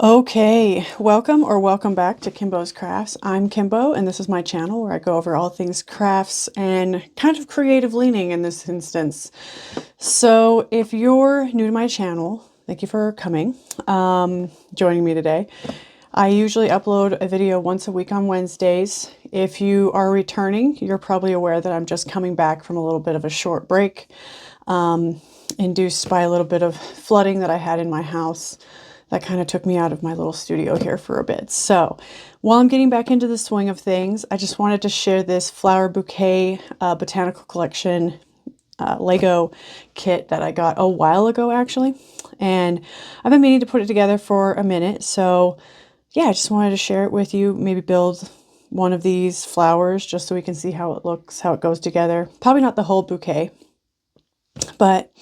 Okay, welcome or welcome back to Kimbo's Crafts. I'm Kimbo, and this is my channel where I go over all things crafts and kind of creative leaning in this instance. So if you're new to my channel, thank you for coming, joining me today. I usually upload a video once a week on Wednesdays. If you are returning, you're probably aware that I'm just coming back from a little bit of a short break, induced by a little bit of flooding that I had in my house. That kind of took me out of my little studio here for a bit. So while I'm getting back into the swing of things, I just wanted to share this flower bouquet botanical collection Lego kit that I got a while ago, actually. And I've been meaning to put it together for a minute. So yeah, I just wanted to share it with you. Maybe build one of these flowers just so we can see how it looks, how it goes together. Probably not the whole bouquet, but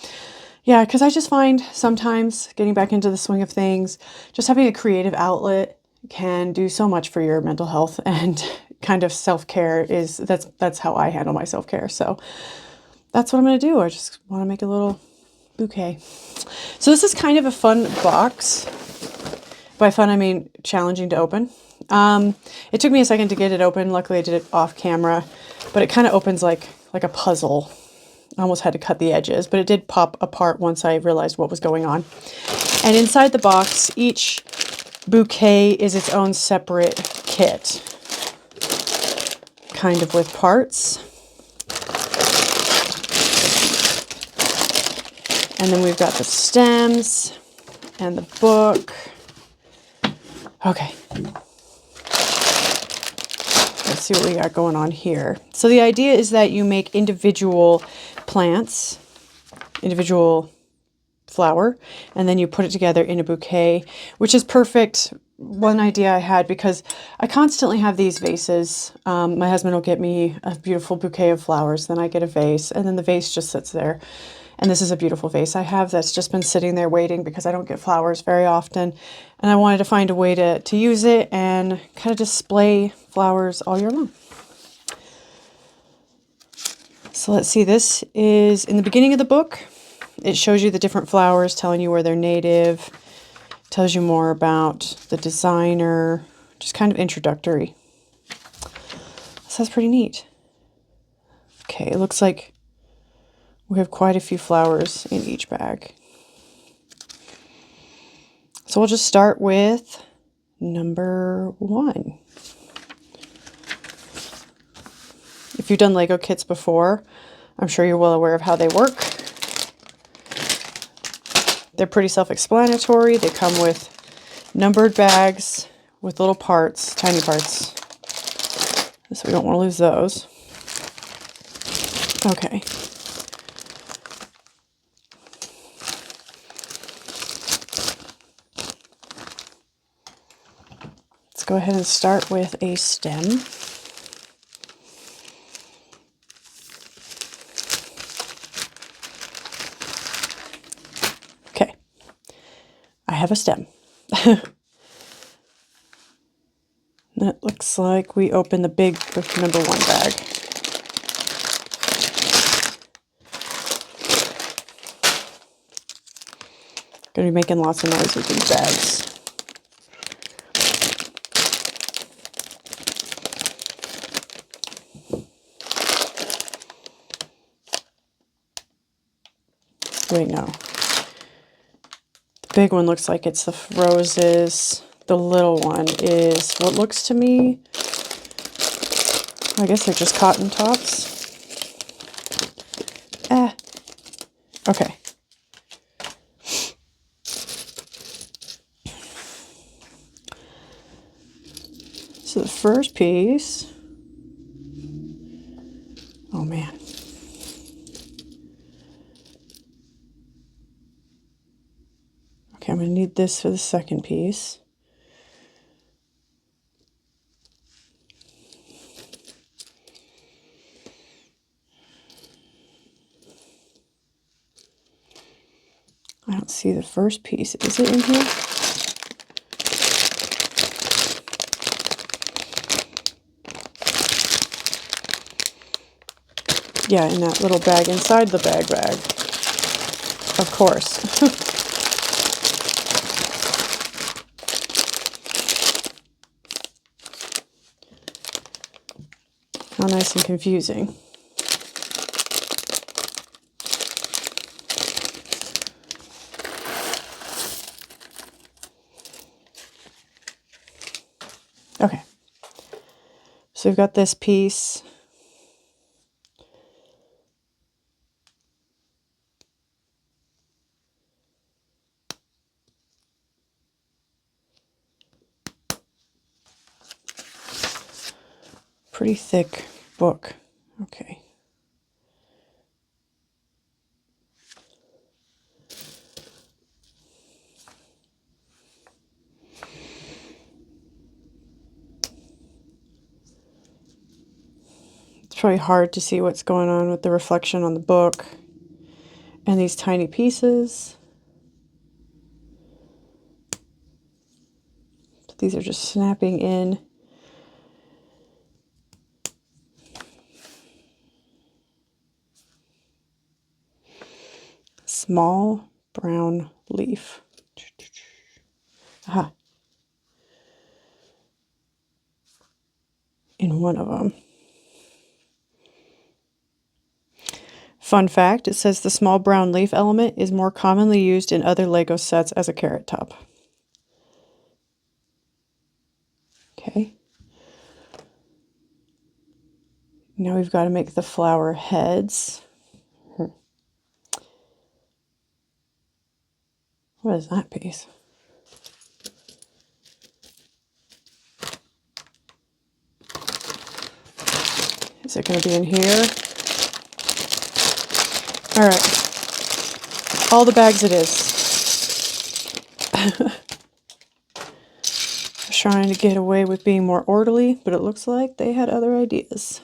yeah, because I just find sometimes getting back into the swing of things, just having a creative outlet can do so much for your mental health, and kind of self-care is, that's how I handle my self-care. So that's what I'm going to do. I just want to make a little bouquet. So this is kind of a fun box. By fun, I mean challenging to open. It took me a second to get it open. Luckily I did it off camera, but it kind of opens like a puzzle. I almost had to cut the edges, but it did pop apart once I realized what was going on. And inside the box, each bouquet is its own separate kit, kind of with parts. And then we've got the stems and the book. Okay. Let's see what we got going on here. So the idea is that you make individual plants, individual flower, and then you put it together in a bouquet, which is perfect. One idea I had, because I constantly have these vases. My husband will get me a beautiful bouquet of flowers, then I get a vase, and then the vase just sits there. And this is a beautiful vase I have that's just been sitting there waiting because I don't get flowers very often. And I wanted to find a way to use it and kind of display flowers all year long. So let's see, this is in the beginning of the book. It shows you the different flowers, telling you where they're native, tells you more about the designer, just kind of introductory. So that's pretty neat. Okay, it looks like we have quite a few flowers in each bag. So we'll just start with number 1. If you've done Lego kits before, I'm sure you're well aware of how they work. They're pretty self-explanatory. They come with numbered bags with little parts, tiny parts. So we don't want to lose those. Okay. Let's go ahead and start with a stem. Okay. I have a stem. And it looks like we open the big number 1 bag. Gonna be making lots of noise with these bags. Wait, no. The big one looks like it's the roses. The little one is what looks to me, I guess they're just cotton tops. Okay. So the first piece, oh man. Okay, I'm going to need this for the second piece. I don't see the first piece. Is it in here? Yeah, in that little bag inside the bag. Of course. How nice and confusing. Okay, so we've got this piece. Pretty thick book. Okay. It's probably hard to see what's going on with the reflection on the book and these tiny pieces. These are just snapping in. Small brown leaf. Aha. In one of them. Fun fact, it says the small brown leaf element is more commonly used in other Lego sets as a carrot top. Okay. Now we've got to make the flower heads. What is that piece? Is it going to be in here? All right. All the bags it is. Trying to get away with being more orderly, but it looks like they had other ideas.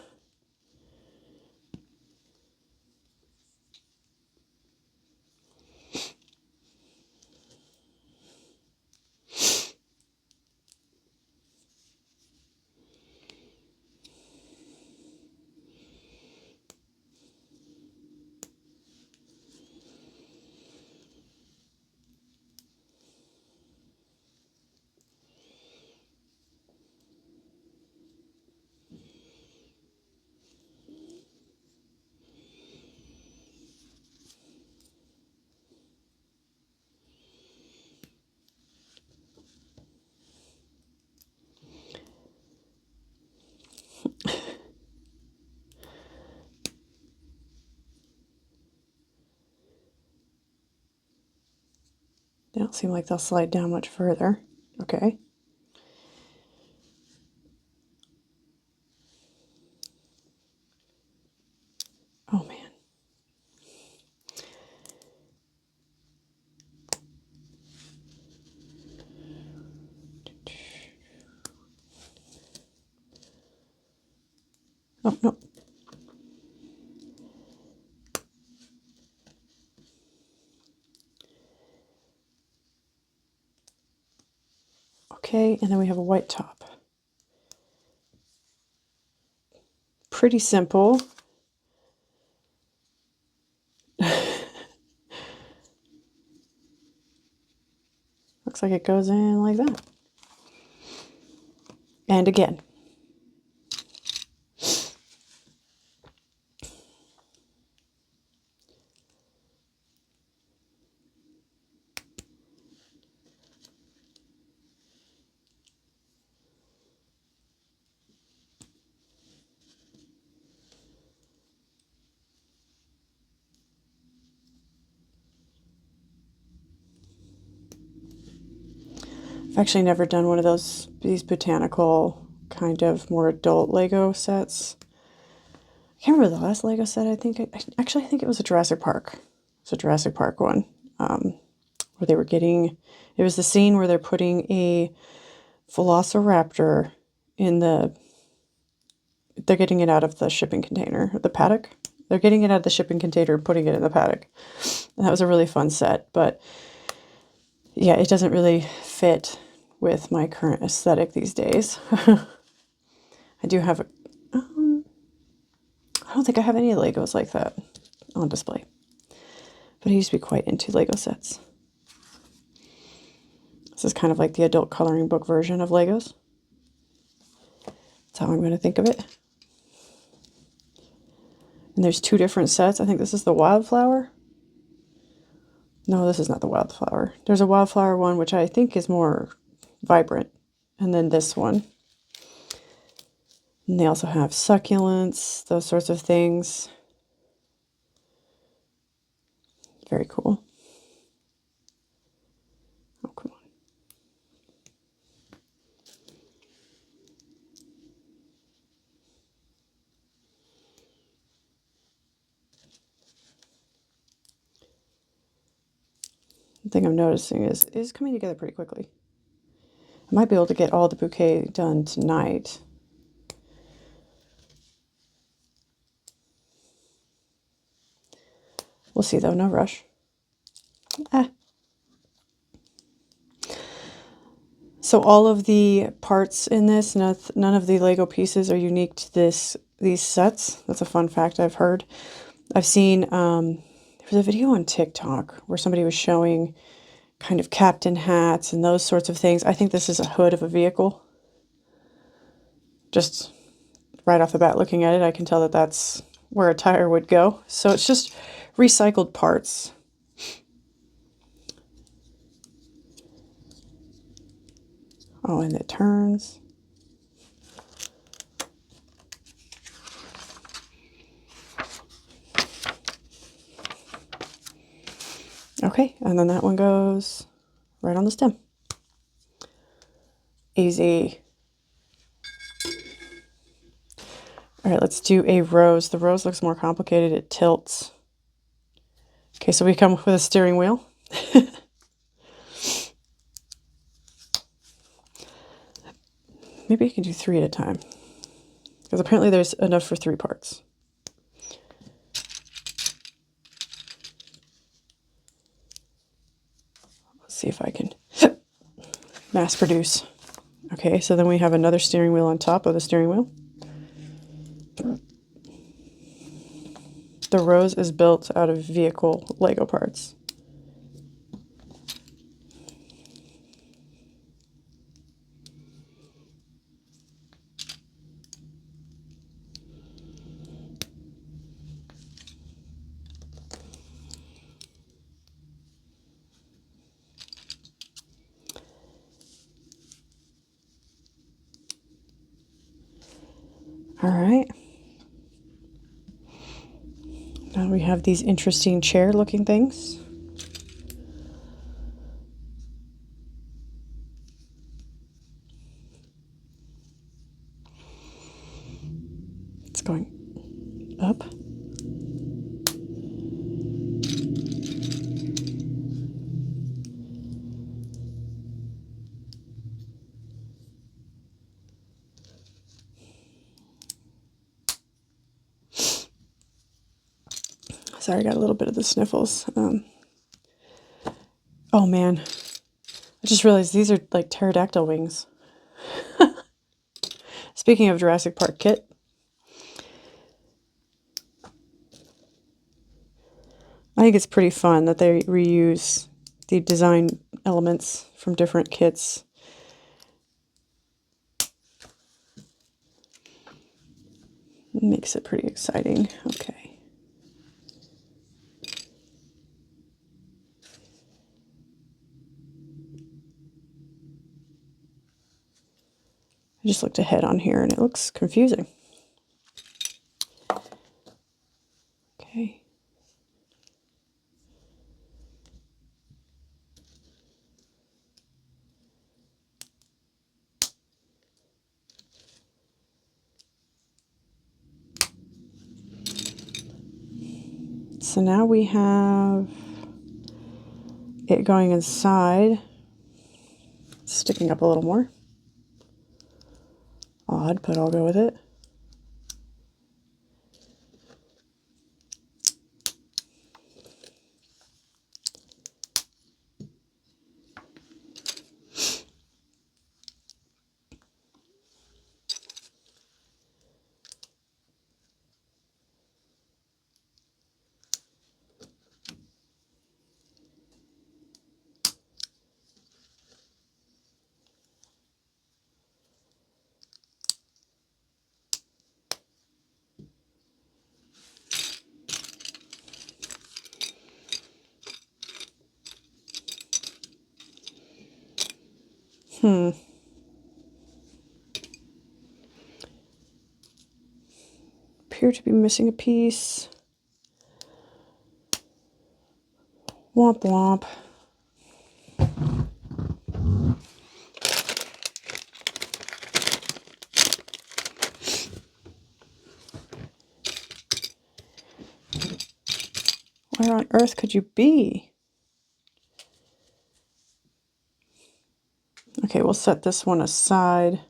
They don't seem like they'll slide down much further. Okay. Oh man. Oh no. Okay, and then we have a white top. Pretty simple. Looks like it goes in like that. And again. I've actually never done one of these botanical kind of more adult Lego sets. I can't remember the last Lego set. I think it was a Jurassic Park. It's a Jurassic Park one, where they were getting. It was the scene where they're putting a Velociraptor in the. They're getting it out of the shipping container, the paddock. They're getting it out of the shipping container and putting it in the paddock. And that was a really fun set, but yeah, it doesn't really fit with my current aesthetic these days. I do have I don't think I have any Legos like that on display. But I used to be quite into Lego sets. This is kind of like the adult coloring book version of Legos. That's how I'm going to think of it. And there's two different sets. I think this is the wildflower. No, this is not the wildflower. There's a wildflower one, which I think is more vibrant. And then this one. And they also have succulents, those sorts of things. Very cool. Oh, come on. The thing I'm noticing is coming together pretty quickly. I might be able to get all the bouquet done tonight. We'll see though, no rush. So all of the parts in this, none of the Lego pieces are unique to these sets. That's a fun fact I've heard. I've seen, there was a video on TikTok where somebody was showing kind of captain hats and those sorts of things. I think this is a hood of a vehicle. Just right off the bat looking at it, I can tell that that's where a tire would go. So it's just recycled parts. Oh, and it turns. Okay, and then that one goes right on the stem. Easy. All right, let's do a rose. The rose looks more complicated. It tilts. Okay, so we come with a steering wheel. Maybe I can do 3 at a time, because apparently there's enough for 3 parts. Let's see if I can mass produce. Okay, so then we have another steering wheel on top of the steering wheel. The rose is built out of vehicle Lego parts. All right. Now we have these interesting chair-looking things. It's going up. Sorry, I got a little bit of the sniffles. Oh man, I just realized these are like pterodactyl wings. Speaking of Jurassic Park kit, I think it's pretty fun that they reuse the design elements from different kits. It makes it pretty exciting. Okay. I just looked ahead on here and it looks confusing. Okay. So now we have it going inside. It's sticking up a little more. Odd, but I'll go with it. Appear to be missing a piece. Womp womp. Where on earth could you be? Okay, we'll set this one aside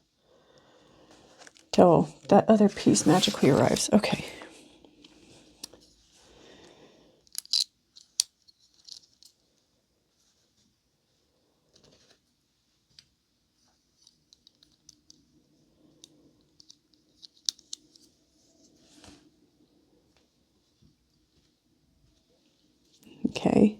till that other piece magically arrives. Okay. Okay.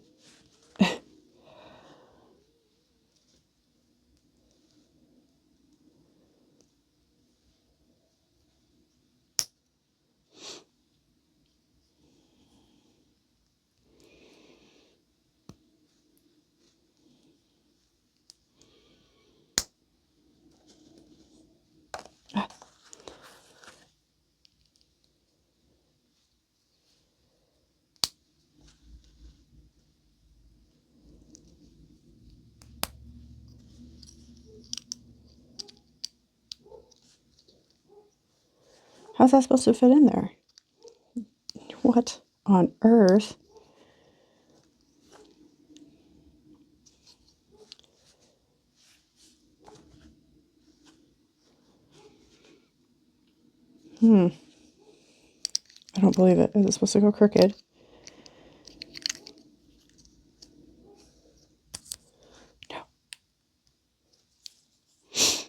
How's that supposed to fit in there? What on earth? I don't believe it. Is it supposed to go crooked? No. It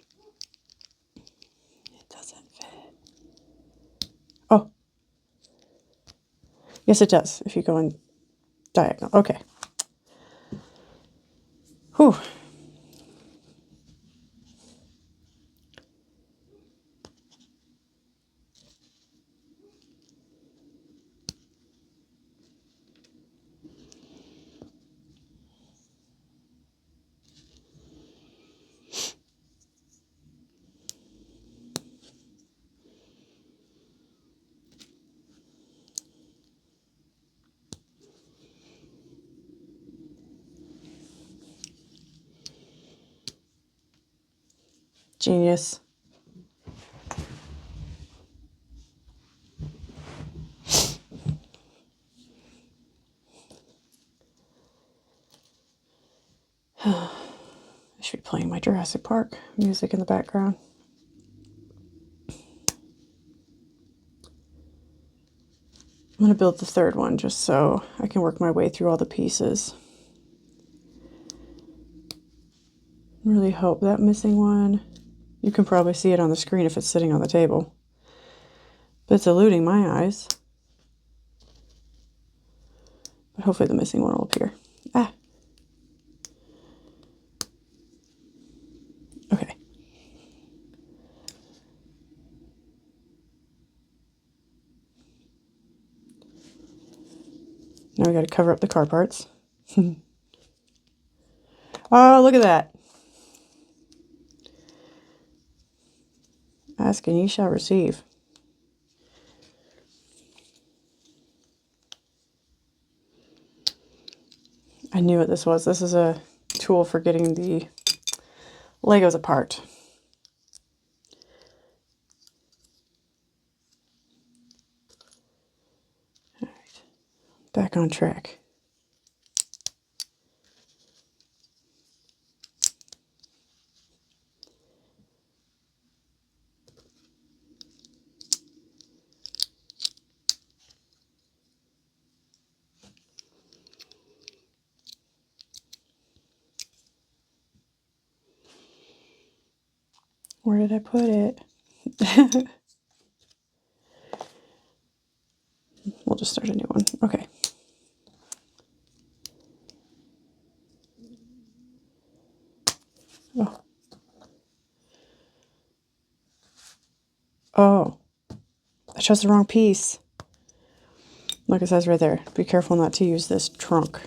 doesn't fit. Oh. Yes, it does, if you go in diagonal. Okay. Whew. Genius. I should be playing my Jurassic Park music in the background. I'm going to build the third one just so I can work my way through all the pieces. Really hope that missing one, you can probably see it on the screen if it's sitting on the table, but it's eluding my eyes. But hopefully the missing one will appear. Ah. Okay. Now we got to cover up the car parts. Oh, look at that. Ask and ye shall receive. I knew what this was. This is a tool for getting the Legos apart. All right, back on track. Where did I put it? We'll just start a new one. Okay. Oh. Oh. I chose the wrong piece. Like it says right there, be careful not to use this trunk.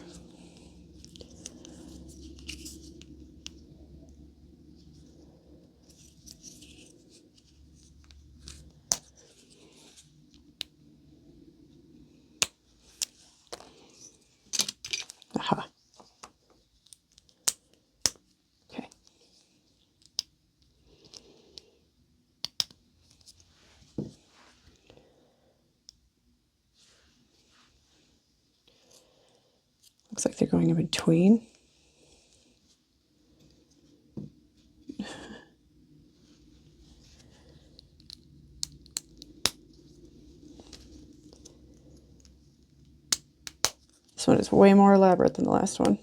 Looks like they're going in between. This one is way more elaborate than the last one.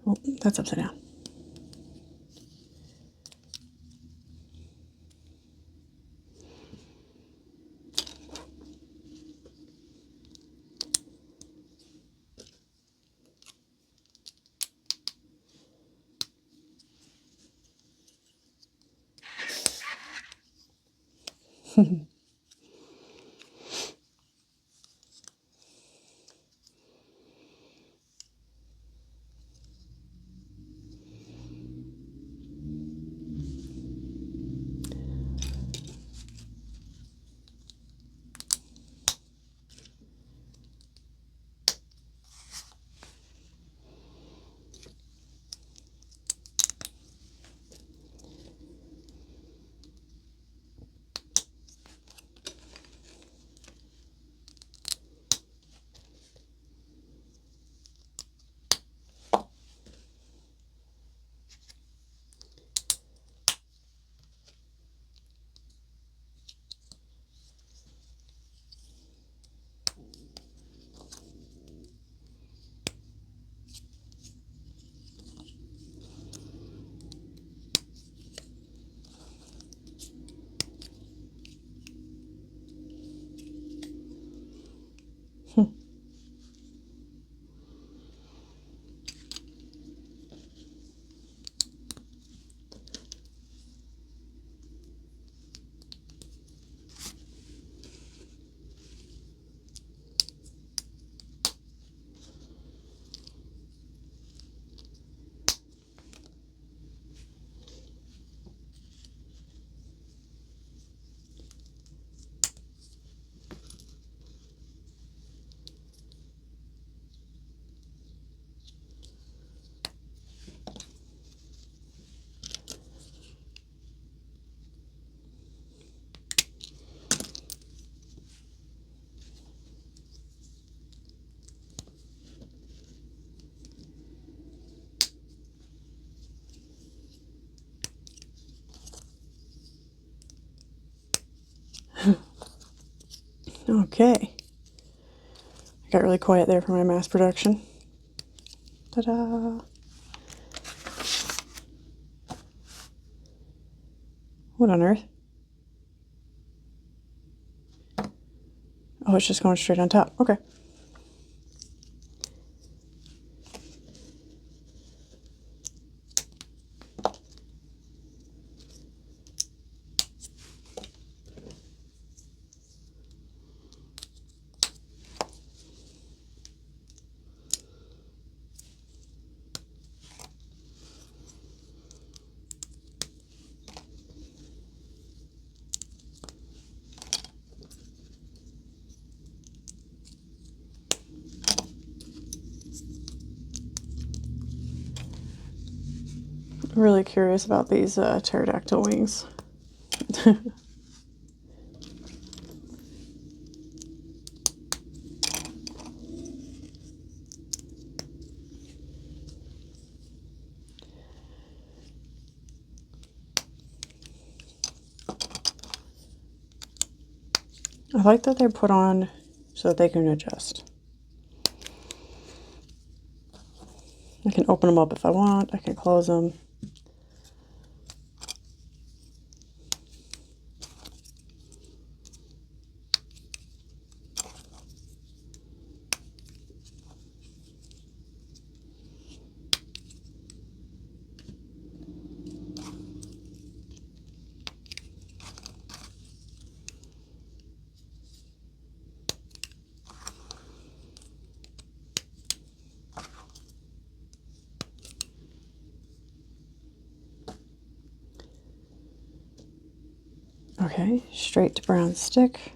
Oh, that's upside down. Okay. I got really quiet there for my mass production. Ta-da! What on earth? Oh, it's just going straight on top. Okay. I'm really curious about these pterodactyl wings. I like that they're put on so that they can adjust. I can open them up if I want. I can close them. Okay, straight to brown stick.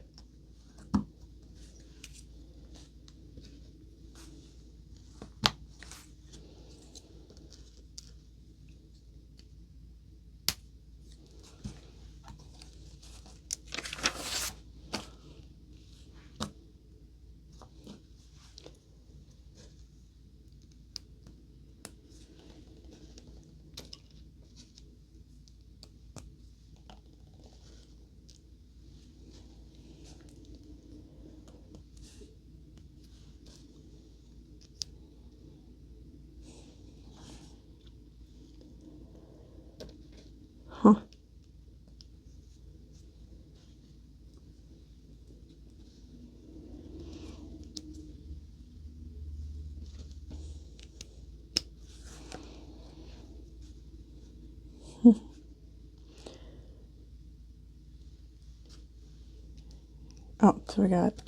Oh, so we got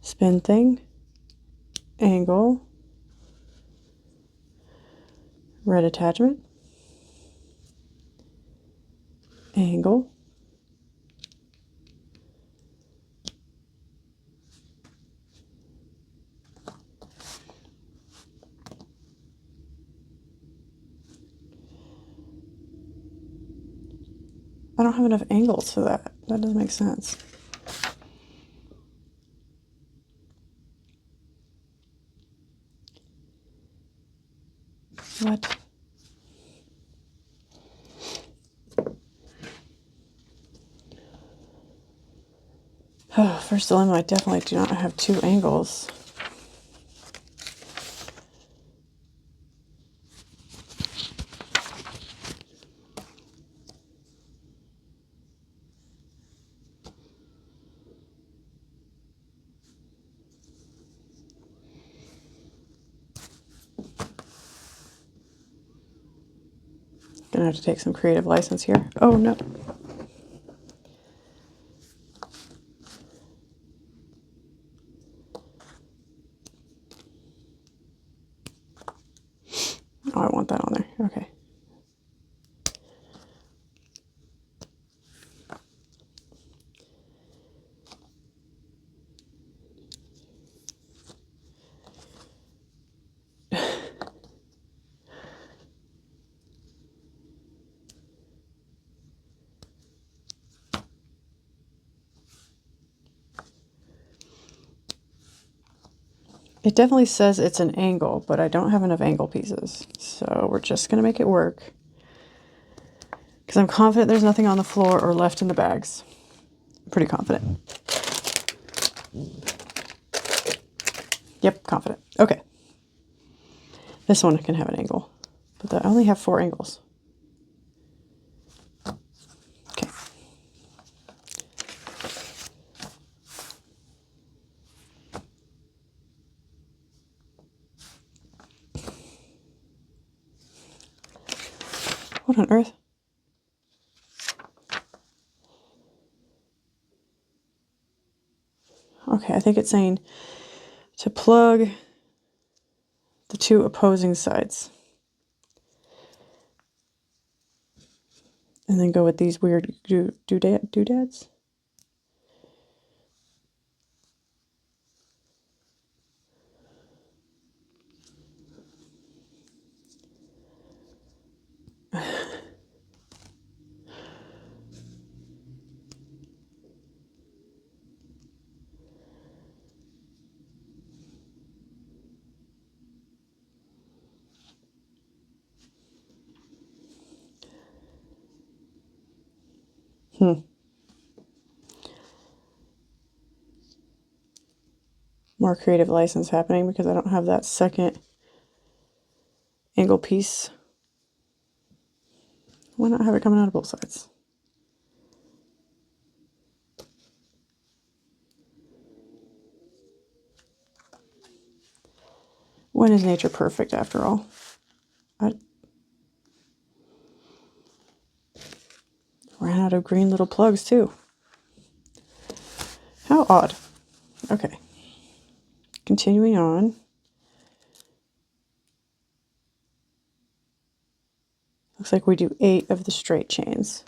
spin thing, angle, red attachment, angle, I don't have enough angles for that. That doesn't make sense. What? Oh, first dilemma, I definitely do not have 2 angles. Gonna have to take some creative license here. Oh no. Oh, I want that on there. Okay. It definitely says it's an angle, but I don't have enough angle pieces. So we're just gonna make it work. Because I'm confident there's nothing on the floor or left in the bags. I'm pretty confident. Yep, confident. Okay. This one can have an angle, but I only have 4 angles. Okay. What on earth? Okay, I think it's saying to plug the 2 opposing sides. And then go with these weird doodads. More creative license happening because I don't have that second angle piece. Why not have it coming out of both sides? When is nature perfect after all? I ran out of green little plugs too. How odd. Okay. Continuing on. Looks like we do 8 of the straight chains.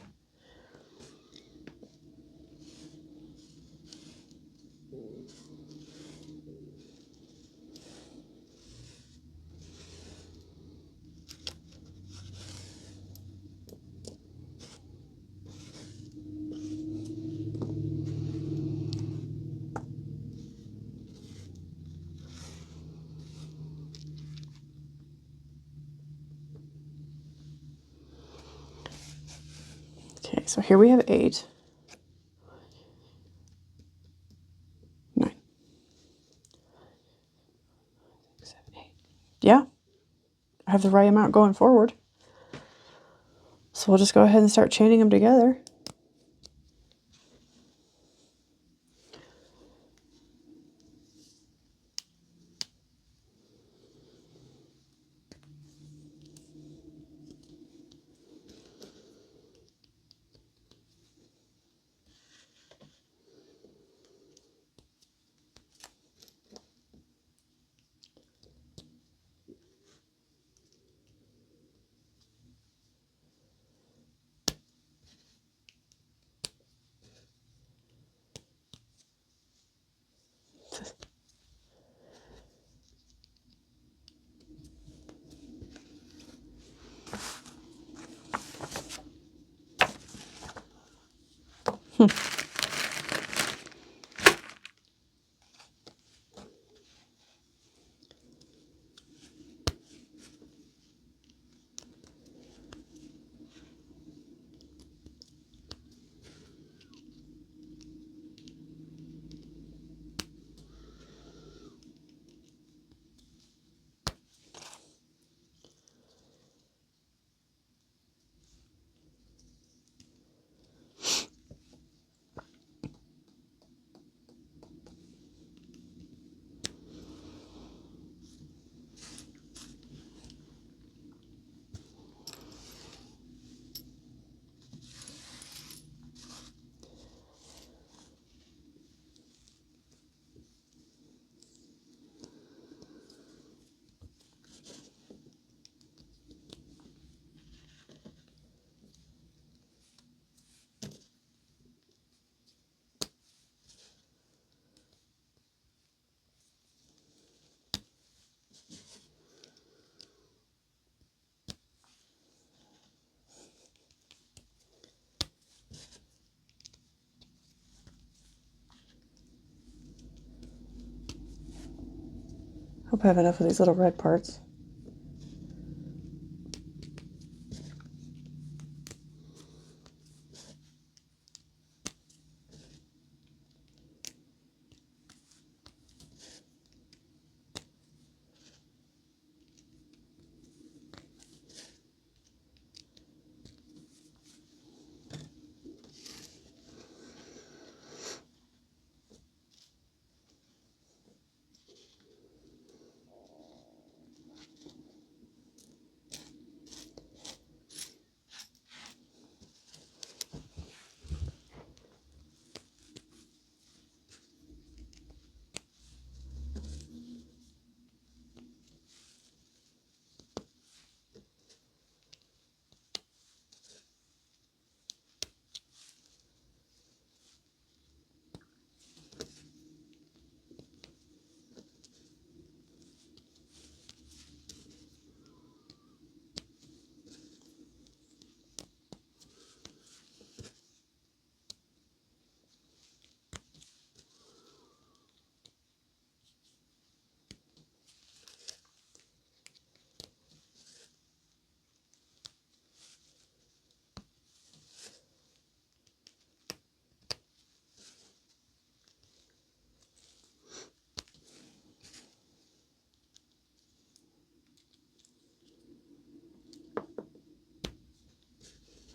Okay, so here we have 8. 9. 7, 8. Yeah, I have the right amount going forward. So we'll just go ahead and start chaining them together. Hope I have enough of these little red parts.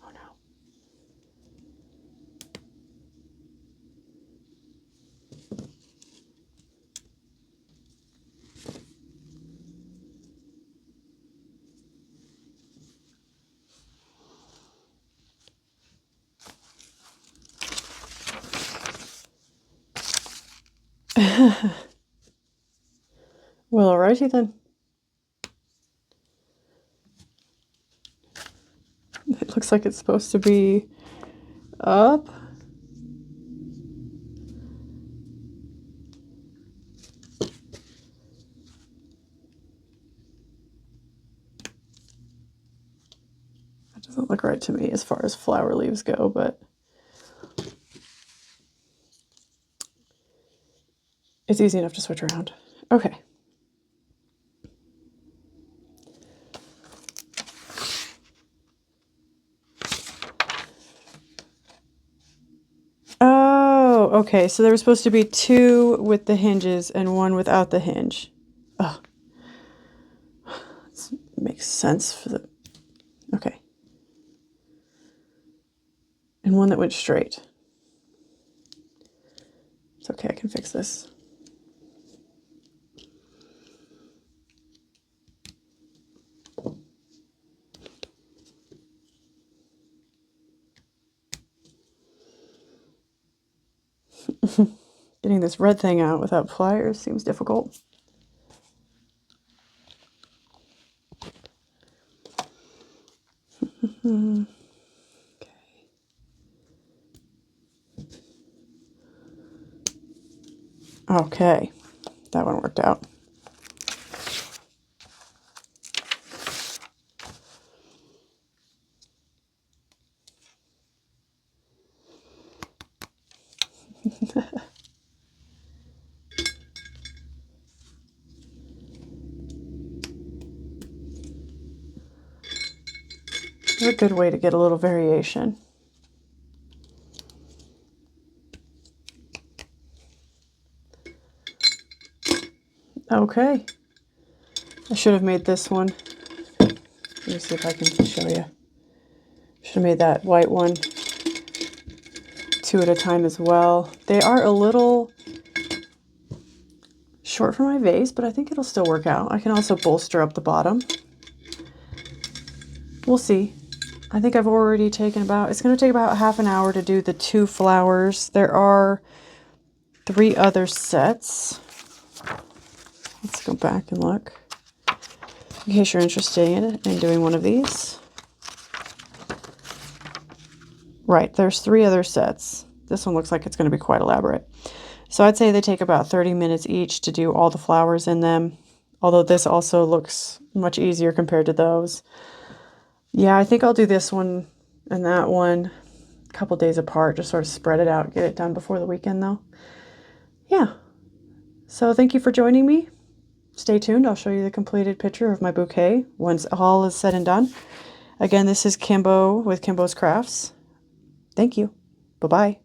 Oh no. Well, alrighty then. It looks like it's supposed to be up. That doesn't look right to me as far as flower leaves go, but it's easy enough to switch around. Okay. Oh, okay. So there was supposed to be two with the hinges and one without the hinge. Oh, this makes sense for the... Okay. And one that went straight. It's okay, I can fix this. Getting this red thing out without pliers seems difficult. Okay. Okay, that one worked out. A good way to get a little variation. Okay. I should have made this one. Let me see if I can show you. Should have made that white one 2 at a time as well. They are a little short for my vase, but I think it'll still work out. I can also bolster up the bottom. We'll see. I think I've already taken about, it's going to take about half an hour to do the 2 flowers. There are 3 other sets. Let's go back and look in case you're interested in doing one of these. Right, there's 3 other sets. This one looks like it's going to be quite elaborate. So I'd say they take about 30 minutes each to do all the flowers in them, although this also looks much easier compared to those. Yeah, I think I'll do this one and that one a couple days apart, just sort of spread it out, get it done before the weekend though. Yeah, so thank you for joining me. Stay tuned, I'll show you the completed picture of my bouquet once all is said and done. Again, this is Kimbo with Kimbo's Crafts. Thank you. Bye-bye.